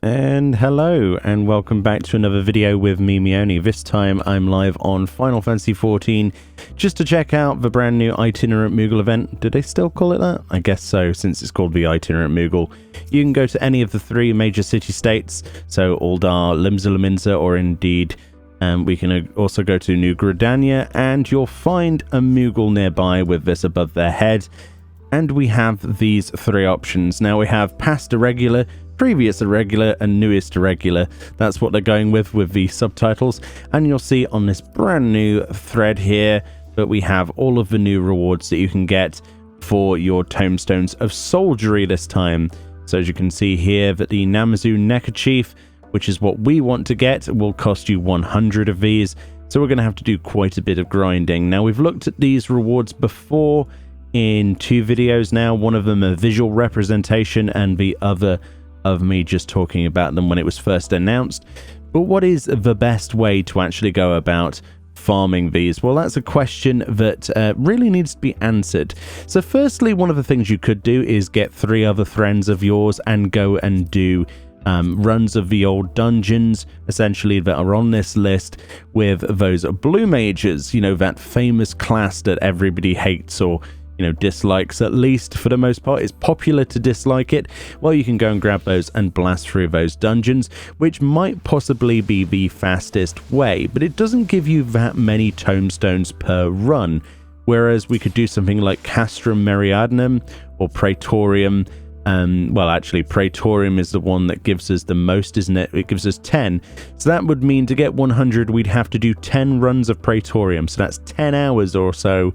And hello and welcome back to another video with me, Meoni. This time I'm live on Final Fantasy XIV just to check out the brand new itinerant Moogle event. Do they still call it that? I guess so, since it's called the itinerant Moogle. You can go to any of the three major city-states, so Aldar, Limsa Lominsa, or indeed we can also go to New Gridania, and you'll find a Moogle nearby with this above their head. And we have these three options. Now we have past irregular, previous irregular, and newest irregular. That's what they're going with the subtitles. And you'll see on this brand new thread here that we have all of the new rewards that you can get for your tomestones of soldiery this time. So as you can see here, that the Namazu neckerchief, which is what we want to get, will cost you 100 of these. So we're going to have to do quite a bit of grinding. Now we've looked at these rewards before in two videos now, one of them a visual representation and the other of me just talking about them when it was first announced. But what is the best way to actually go about farming these? Well, that's a question that really needs to be answered. So firstly, one of the things you could do is get three other friends of yours and go and do runs of the old dungeons, essentially, that are on this list with those blue mages, you know, that famous class that everybody hates or dislikes, at least for the most part. It's popular to dislike it. Well, you can go and grab those and blast through those dungeons, which might possibly be the fastest way, but it doesn't give you that many tomestones per run, whereas we could do something like Castrum Meriadianum or Praetorium. Well, actually, Praetorium is the one that gives us the most, isn't it? It gives us 10. So that would mean to get 100, we'd have to do 10 runs of Praetorium. So that's 10 hours or so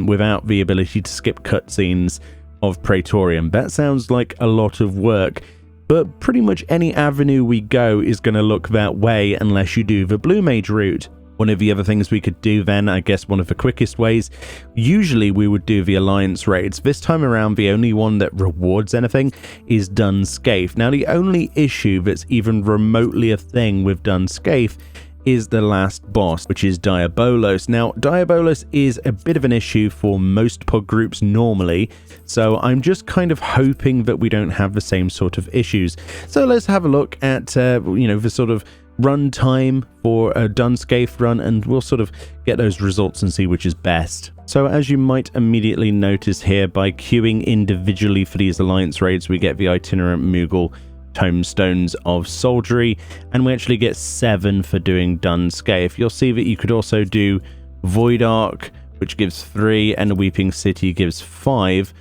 without the ability to skip cutscenes of Praetorium. That sounds like a lot of work, but pretty much any avenue we go is going to look that way unless you do the Blue Mage route. One of the other things we could do then, I guess one of the quickest ways, usually we would do the Alliance raids. This time around, the only one that rewards anything is Dun Scaith. Now, the only issue that's even remotely a thing with Dun Scaith is the last boss, which is Diabolos. Now, Diabolos is a bit of an issue for most pug groups normally, so I'm just kind of hoping that we don't have the same sort of issues. So let's have a look at, the sort of run time for a Dun Scaith run, and we'll sort of get those results and see which is best. So as you might immediately notice here, by queuing individually for these Alliance raids, we get the itinerant Moogle tomestones of soldiery, and we actually get 7 for doing Dun Scaith. You'll see that you could also do Void Ark, which gives 3, and Weeping City gives 5.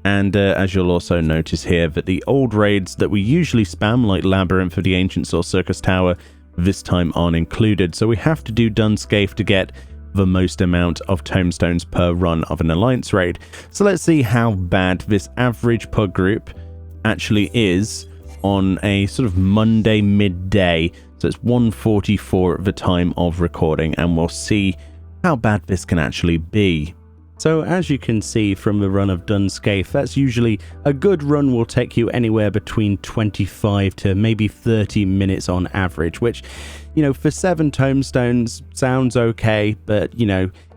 And as you'll also notice here, that the old raids that we usually spam, like Labyrinth of the Ancients or Circus Tower, this time aren't included. So we have to do Dun Scaith to get the most amount of tomestones per run of an Alliance raid. So let's see how bad this average pug group actually is on a sort of Monday midday. So it's 1:44 at the time of recording, and we'll see how bad this can actually be. So as you can see from the run of Dun Scaith, that's usually a good run will take you anywhere between 25 to maybe 30 minutes on average, which, for 7 tomestones sounds okay, but,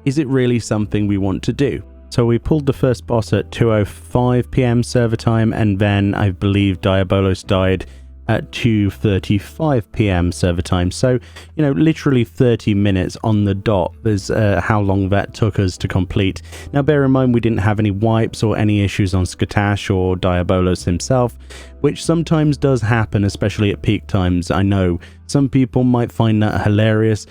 is it really something we want to do? So we pulled the first boss at 2:05 PM server time, and then I believe Diabolos died at 2:35 PM server time. So, literally 30 minutes on the dot is how long that took us to complete. Now, bear in mind, we didn't have any wipes or any issues on Skatash or Diabolos himself, which sometimes does happen, especially at peak times. I know some people might find that hilarious,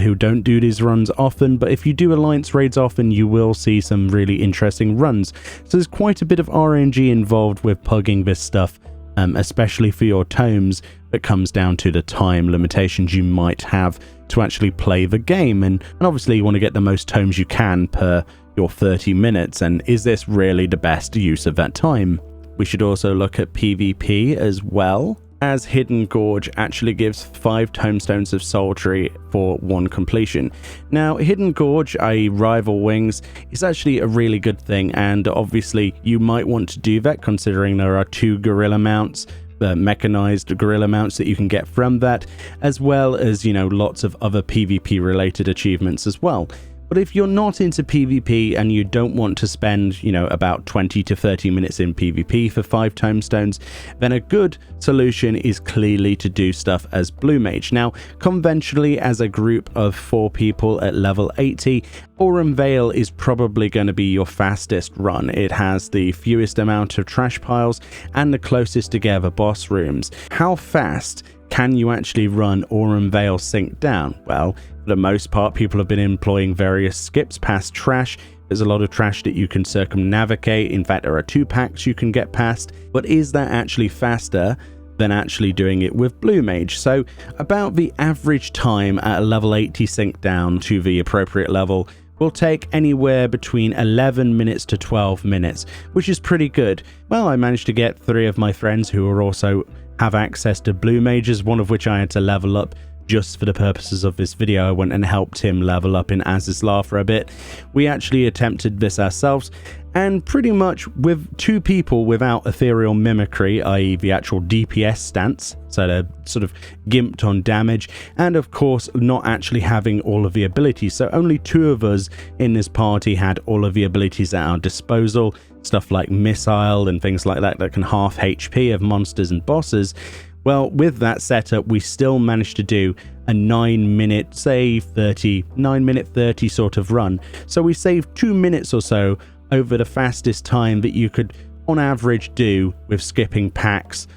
who don't do these runs often, but if you do Alliance raids often, you will see some really interesting runs. So there's quite a bit of RNG involved with pugging this stuff, especially for your tomes. It comes down to the time limitations you might have to actually play the game, and obviously you want to get the most tomes you can per your 30 minutes, and is this really the best use of that time? We should also look at PvP as well, as Hidden Gorge actually gives 5 tomestones of soldiery for 1 completion. Now, Hidden Gorge, i.e. Rival Wings, is actually a really good thing, and obviously you might want to do that considering there are 2 gorilla mounts, mechanized gorilla mounts that you can get from that, as well as, lots of other PvP related achievements as well. But if you're not into PvP and you don't want to spend, you know, about 20 to 30 minutes in PvP for 5 tomestones, then a good solution is clearly to do stuff as Blue Mage. Now, conventionally, as a group of 4 people at level 80, Aurum Vale is probably going to be your fastest run. It has the fewest amount of trash piles and the closest together boss rooms. How fast can you actually run Aurum Vale Sink Down? Well, for the most part, people have been employing various skips past trash. There's a lot of trash that you can circumnavigate. In fact, there are 2 packs you can get past. But is that actually faster than actually doing it with Blue Mage? So about the average time at a level 80 Sink Down to the appropriate level will take anywhere between 11 minutes to 12 minutes, which is pretty good. Well, I managed to get 3 of my friends who are also have access to Blue Mages, one of which I had to level up just for the purposes of this video. I went and helped him level up in Azizla for a bit. We actually attempted this ourselves, and pretty much with 2 people without ethereal mimicry, i.e. the actual DPS stance, so they're sort of gimped on damage, and of course not actually having all of the abilities. So only 2 of us in this party had all of the abilities at our disposal, stuff like missile and things like that that can half HP of monsters and bosses. Well, with that setup, we still managed to do a 9 minute, say 9 minute 30 sort of run. So we saved 2 minutes or so over the fastest time that you could on average do with skipping packs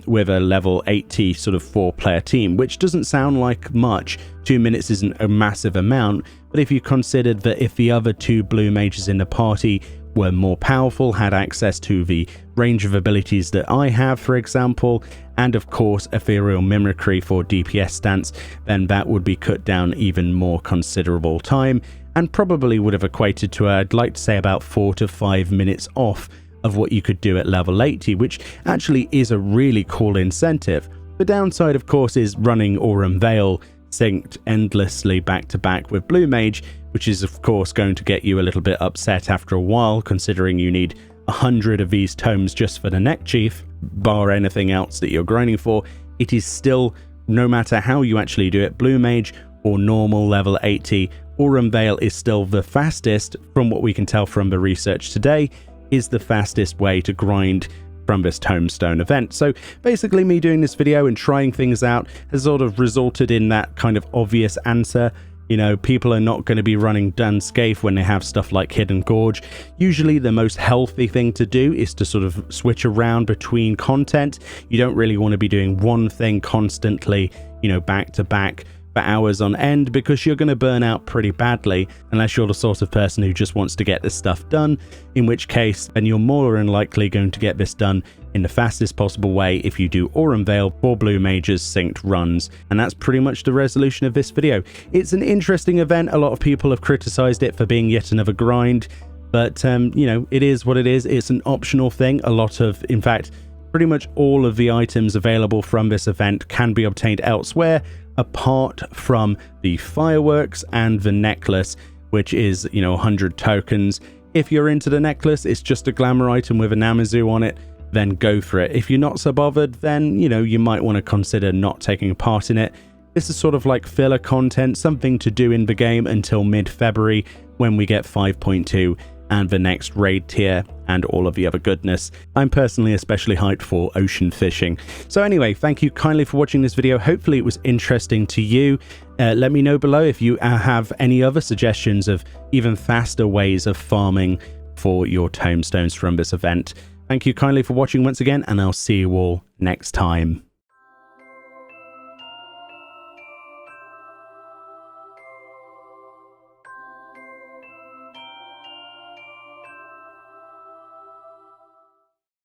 with a level 80 sort of 4-player team, which doesn't sound like much. 2 minutes isn't a massive amount, but if you considered that if the other 2 Blue Mages in the party were more powerful, had access to the range of abilities that I have, for example, and of course ethereal mimicry for DPS stance, then that would be cut down even more considerable time, and probably would have equated to, I'd like to say, about 4 to 5 minutes off of what you could do at level 80, which actually is a really cool incentive. The downside, of course, is running Aurum Vale synced endlessly back to back with Blue Mage, which is of course going to get you a little bit upset after a while, considering you need 100 of these tomes just for the neck chief, bar anything else that you're grinding for. It is still, no matter how you actually do it, Blue Mage or normal level 80, Aurum Vale is still the fastest, from what we can tell from the research today, is the fastest way to grind from this Tomestone event. So basically me doing this video and trying things out has sort of resulted in that kind of obvious answer. You know, people are not going to be running Dunscape when they have stuff like Hidden Gorge. Usually the most healthy thing to do is to sort of switch around between content. You don't really want to be doing one thing constantly, you know, back to back for hours on end, because you're going to burn out pretty badly unless you're the sort of person who just wants to get this stuff done, in which case then you're more than likely going to get this done in the fastest possible way if you do Aurum Vale for Blue Mages synced runs. And that's pretty much the resolution of this video. It's an interesting event. A lot of people have criticized it for being yet another grind, but you know, it is what it is. It's an optional thing. A lot of, in fact, pretty much all of the items available from this event can be obtained elsewhere, apart from the fireworks and the necklace, which is, you know, 100 tokens. If you're into the necklace, it's just a glamour item with an Amazu on it, then go for it. If you're not so bothered, then, you know, you might want to consider not taking part in it. This is sort of like filler content, something to do in the game until mid-February when we get 5.2 and the next raid tier and all of the other goodness. I'm personally especially hyped for ocean fishing. So anyway, thank you kindly for watching this video. Hopefully it was interesting to you. Let me know below if you have any other suggestions of even faster ways of farming for your tomestones from this event. Thank you kindly for watching once again, and I'll see you all next time.